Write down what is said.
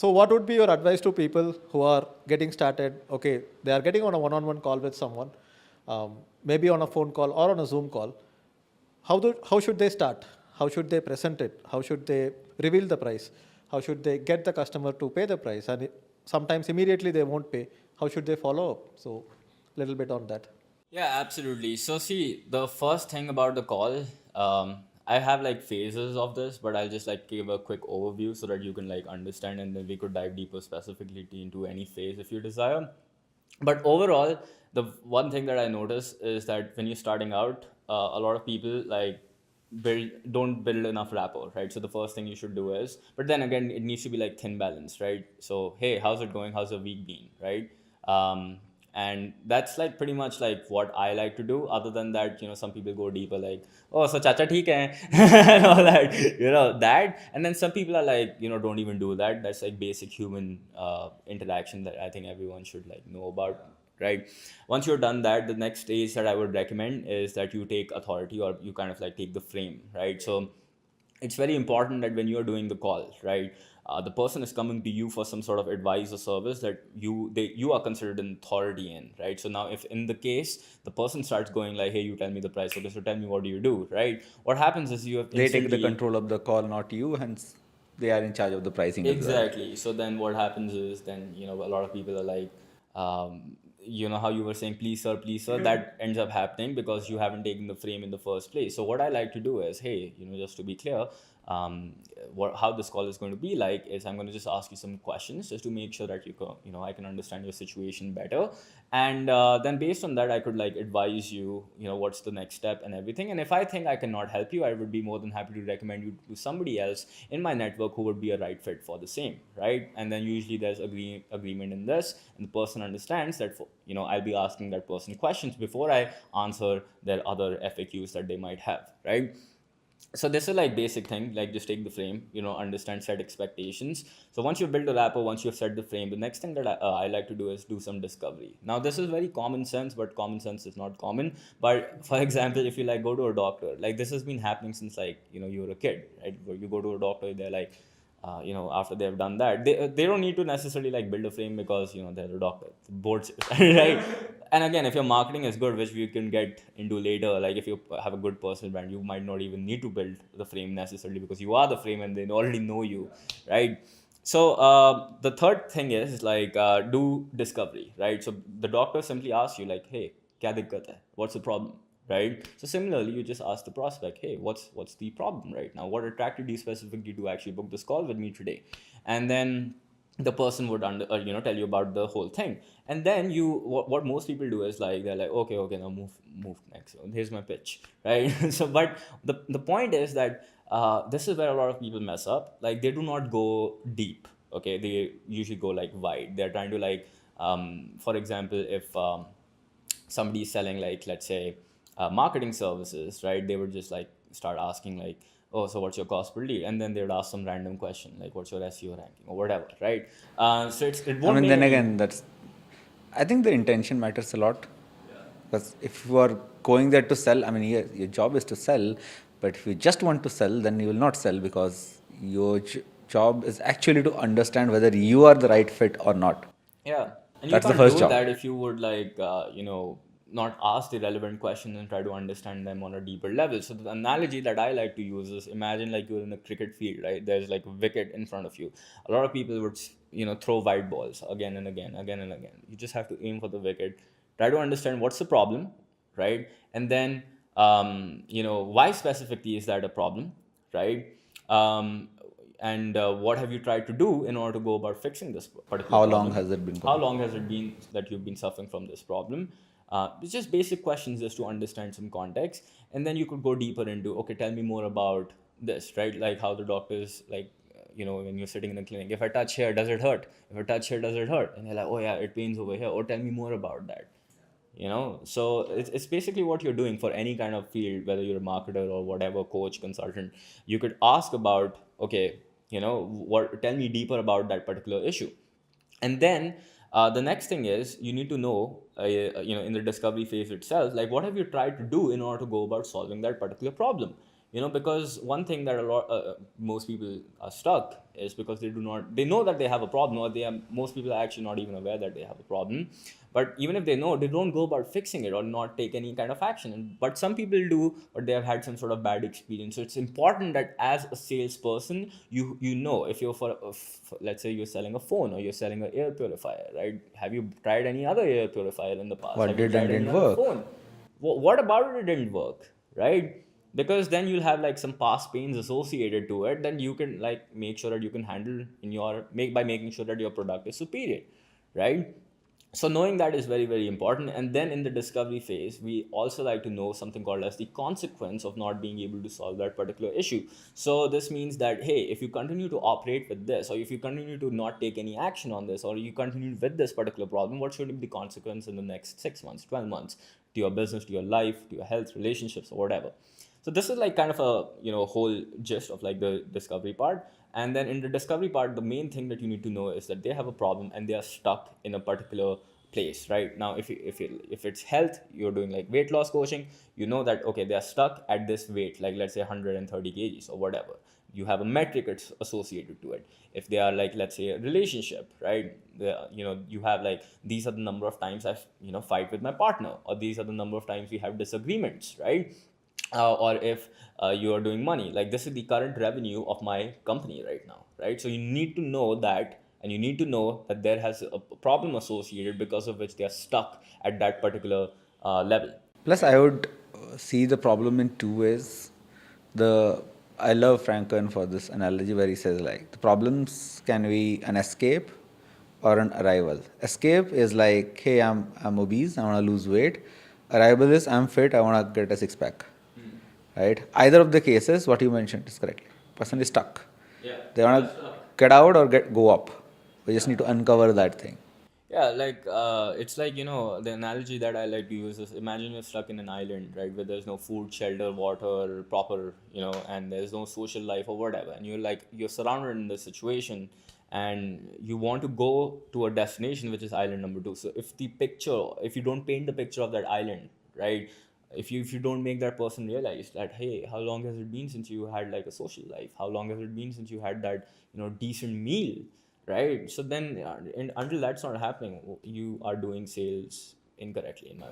So what would be your advice to people who are getting started? Okay, they are getting on a one-on-one call with someone, maybe on a phone call or on a Zoom call. How should they start? How should they present it? How should they reveal the price? How should they get the customer to pay the price? And sometimes immediately they won't pay. How should they follow up? So, little bit on that. Yeah, absolutely. So, see, the first thing about the call, I have like phases of this, but I'll just like give a quick overview so that you can like understand, and then we could dive deeper specifically into any phase if you desire. But overall, the one thing that I notice is that when you're starting out, a lot of people like don't build enough rapport, right? So the first thing you should do is, but then again, it needs to be like thin balance, right? So hey, how's it going? How's the week been, right? um, and that's like pretty much like what I like to do. Other than that, some people go deeper, like, oh, so chacha theek hai, and all that, that. And then some people are like, don't even do that. That's like basic human interaction that I think everyone should like know about, right? Once you're done that, the next stage that I would recommend is that you take authority, or you kind of like take the frame, right? So it's very important that when you are doing the call, right, the person is coming to you for some sort of advice or service that you are considered an authority in, right? So now, if in the case the person starts going like, hey, you tell me the price, okay, so tell me, what do you do, right? What happens is you have They take the instantly. control of the call, not you, hence they are in charge of the pricing as well. Exactly. So then what happens is, then, a lot of people are like, how you were saying, please, sir, that ends up happening because you haven't taken the frame in the first place. So what I like to do is, hey, just to be clear, how this call is going to be like is, I'm going to just ask you some questions just to make sure that I can understand your situation better. And then based on that, I could like advise you, what's the next step and everything. And if I think I cannot help you, I would be more than happy to recommend you to somebody else in my network who would be a right fit for the same, right? And then usually there's agreement in this, and the person understands that, I'll be asking that person questions before I answer their other FAQs that they might have, right? So this is like basic thing, like just take the frame, understand, set expectations. So once you've built a rapport, once you've set the frame, the next thing that I like to do is do some discovery. Now this is very common sense, but common sense is not common. But for example, if you like go to a doctor, like this has been happening since like you were a kid, right? Where you go to a doctor, they're like, after they've done that, they don't need to necessarily like build a frame because they're a doctor, boards, right? And again, if your marketing is good, which we can get into later, like if you have a good personal brand, you might not even need to build the frame necessarily because you are the frame and they already know you, right? So the third thing is like do discovery, right? So the doctor simply asks you like, hey, kya dikkat hai? What's the problem? Right? So similarly, you just ask the prospect, hey, what's the problem right now? What attracted you specifically to actually book this call with me today? And then the person would tell you about the whole thing. And then what most people do is like, they're like, okay, now move next. So here's my pitch, right? So but the point is that this is where a lot of people mess up. Like they do not go deep. Okay, they usually go like wide. They're trying to like, for example, if somebody is selling like, let's say, marketing services, right? They would just like start asking like, oh, so what's your cost per lead? And then they would ask some random question like, what's your SEO ranking or whatever, right? So it I won't mean, make then any. again, I think the intention matters a lot. Because if you are going there to sell, I mean, your job is to sell, but if you just want to sell, then you will not sell because your job is actually to understand whether you are the right fit or not. Yeah, and you That's the can't first do job. that if you would like, not ask the relevant questions and try to understand them on a deeper level. So the analogy that I like to use is, imagine like you're in a cricket field, right? There's like a wicket in front of you. A lot of people would, throw white balls again and again, again and again. You just have to aim for the wicket, try to understand what's the problem, right? And then, why specifically is that a problem, right? Um, and what have you tried to do in order to go about fixing this particular How long problem? has it been How going? long has it been that you've been suffering from this problem? It's just basic questions just to understand some context, and then you could go deeper into, okay, tell me more about this, right? Like how the doctors like, when you're sitting in the clinic, if I touch here, does it hurt? If I touch here, does it hurt? And they're like, oh yeah, it pains over here. Or tell me more about that. So it's basically what you're doing for any kind of field, whether you're a marketer or whatever, coach, consultant. You could ask about, okay, what, tell me deeper about that particular issue. And then the next thing is, you need to know, in the discovery phase itself, like what have you tried to do in order to go about solving that particular problem. Because one thing that most people are stuck is because they know that they have a problem, or most people are actually not even aware that they have a problem. But even if they know, they don't go about fixing it or not take any kind of action. But some people do, but they have had some sort of bad experience. So it's important that as a salesperson, you know, if you're let's say you're selling a phone or you're selling an air purifier, right? Have you tried any other air purifier in the past? What Have you did and tried any didn't other work? phone? What about it didn't work, right? Because then you'll have like some past pains associated to it. Then you can like make sure that you can handle by making sure that your product is superior, right? So knowing that is very, very important. And then in the discovery phase, we also like to know something called as the consequence of not being able to solve that particular issue. So this means that, hey, if you continue to operate with this, or if you continue to not take any action on this, or you continue with this particular problem, what should be the consequence in the next 6 months, 12 months, to your business, to your life, to your health, relationships, or whatever. So this is like kind of a whole gist of like the discovery part. And then in the discovery part, the main thing that you need to know is that they have a problem and they are stuck in a particular place. Right now, if it's health, you're doing like weight loss coaching, you know that okay, they are stuck at this weight, like let's say 130 kgs or whatever. You have a metric it's associated to it. If they are like, let's say, a relationship, right? You have like, these are the number of times I've fight with my partner, or these are the number of times we have disagreements, right? Or if you are doing money, like this is the current revenue of my company right now, right? So you need to know that, and you need to know that there has a problem associated because of which they are stuck at that particular level. Plus, I would see the problem in two ways. I love Franklin for this analogy where he says like the problems can be an escape or an arrival. Escape is like, hey, I'm obese, I want to lose weight. Arrival is I'm fit, I want to get a six pack. Right? Either of the cases, what you mentioned is correct. Person is stuck. Yeah, They want to get out or go up. We just need to uncover that thing. yeah, like it's like the analogy that I like to use is, imagine you're stuck in an island, right, where there's no food, shelter, water, proper, and there's no social life or whatever, and you're surrounded in this situation, and you want to go to a destination which is island number two. So if you don't paint the picture of that island, right, if you don't make that person realize that, hey, how long has it been since you had like a social life, how long has it been since you had that decent meal, right? So then, and until that's not happening, you are doing sales incorrectly, in my